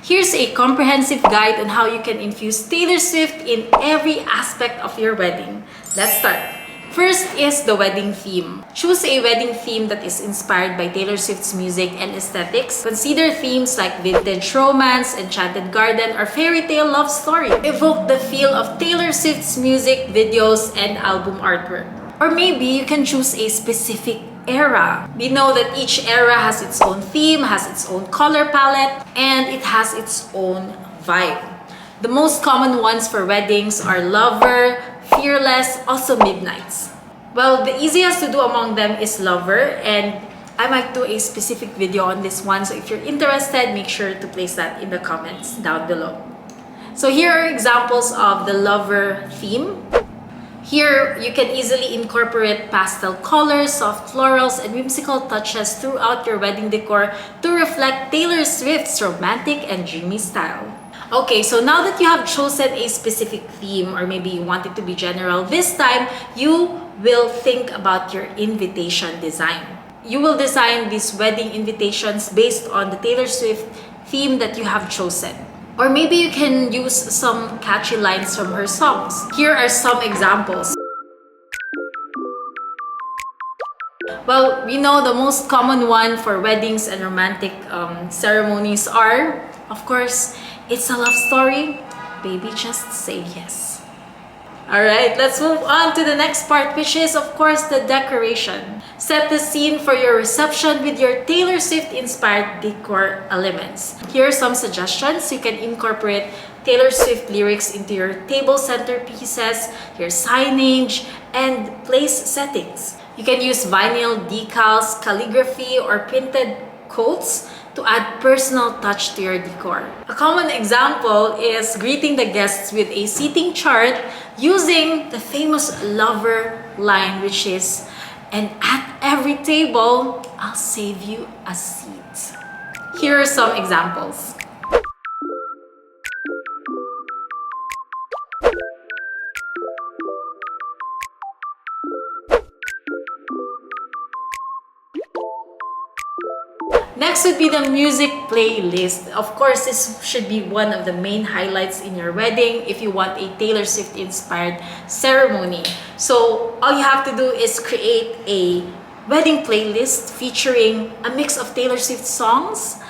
Here's a comprehensive guide on how you can infuse Taylor Swift in every aspect of your wedding. Let's start. First is the wedding theme. Choose a wedding theme that is inspired by Taylor Swift's music and aesthetics. Consider themes like vintage romance, enchanted garden, or fairy tale love story. Evoke the feel of Taylor Swift's music, videos, and album artwork. Or maybe you can choose a specific era. We know that each era has its own theme, has its own color palette, and it has its own vibe. The most common ones for weddings are Lover, Fearless, also Midnights. Well, the easiest to do among them is Lover, and I might do a specific video on this one, so if you're interested, make sure to place that in the comments down below. So here are examples of the Lover theme. Here, you can easily incorporate pastel colors, soft florals, and whimsical touches throughout your wedding decor to reflect Taylor Swift's romantic and dreamy style. Okay, so now that you have chosen a specific theme, or maybe you want it to be general, this time you will think about your invitation design. You will design these wedding invitations based on the Taylor Swift theme that you have chosen. Or maybe you can use some catchy lines from her songs. Here are some examples. Well, we know the most common one for weddings and romantic ceremonies are, of course, It's a Love Story, Baby Just Say Yes. Alright, let's move on to the next part, which is, of course, the decoration. Set the scene for your reception with your Taylor Swift-inspired decor elements. Here are some suggestions. You can incorporate Taylor Swift lyrics into your table centerpieces, your signage, and place settings. You can use vinyl decals, calligraphy, or printed quotes to add personal touch to your decor. A common example is greeting the guests with a seating chart using the famous Lover line, which is, "And at every table, I'll save you a seat." Here are some examples. Next would be the music playlist. Of course, this should be one of the main highlights in your wedding if you want a Taylor Swift-inspired ceremony. So all you have to do is create a wedding playlist featuring a mix of Taylor Swift songs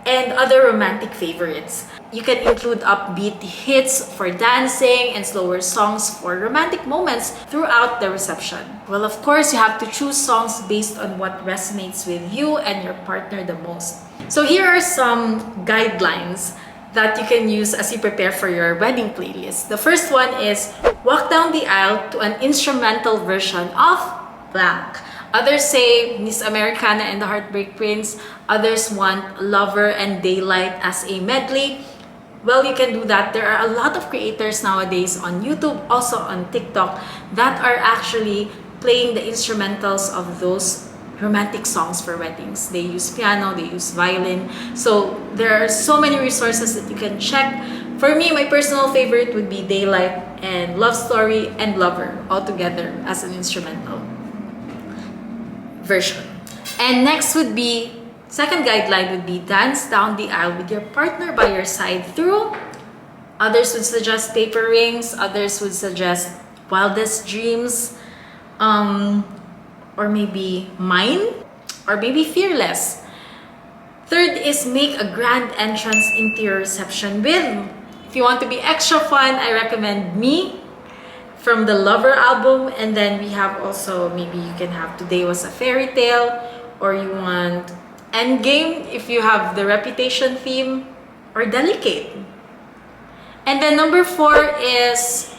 and other romantic favorites. You can include upbeat hits for dancing and slower songs for romantic moments throughout the reception. Well, of course, you have to choose songs based on what resonates with you and your partner the most. So here are some guidelines that you can use as you prepare for your wedding playlist. The first one is walk down the aisle to an instrumental version of blank. Others say Miss Americana and the Heartbreak Prince. Others want Lover and Daylight as a medley. Well, you can do that. There are a lot of creators nowadays on YouTube, also on TikTok, that are actually playing the instrumentals of those romantic songs for weddings. They use piano, they use violin. So there are so many resources that you can check. For me, my personal favorite would be Daylight and Love Story and Lover all together as an instrumental version. And next would be, second guideline would be dance down the aisle with your partner by your side through. Others would suggest Paper Rings. Others would suggest Wildest Dreams. Or maybe Mine. Or maybe Fearless. Third is make a grand entrance into your reception with, if you want to be extra fun, I recommend Me from the Lover album. And then we have also, maybe you can have Today Was a Fairy Tale, or you want Endgame if you have the Reputation theme, or Delicate. And then number 4 is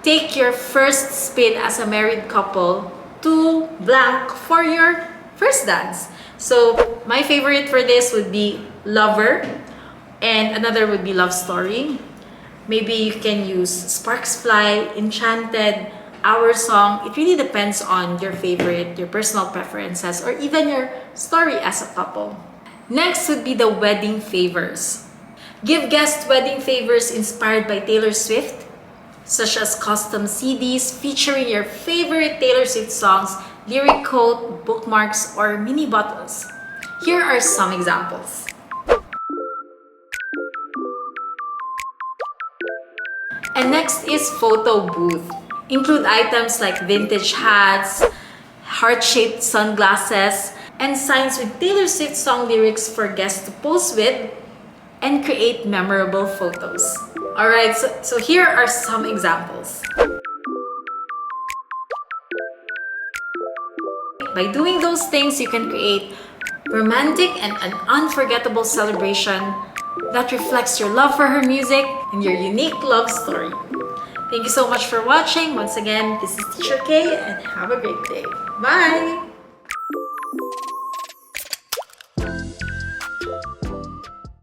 take your first spin as a married couple to blank for your first dance. So my favorite for this would be Lover, and another would be Love Story. Maybe you can use Sparks Fly, Enchanted, Our Song. It really depends on your favorite, your personal preferences, or even your story as a couple. Next would be the wedding favors. Give guests wedding favors inspired by Taylor Swift, such as custom CDs featuring your favorite Taylor Swift songs, lyric quote, bookmarks, or mini bottles. Here are some examples. And next is photo booth. Include items like vintage hats, heart-shaped sunglasses, and signs with Taylor Swift song lyrics for guests to pose with and create memorable photos. Alright, so here are some examples. By doing those things, you can create romantic and an unforgettable celebration that reflects your love for her music and your unique love story. Thank you so much for watching. Once again, this is Teacher K and have a great day. Bye!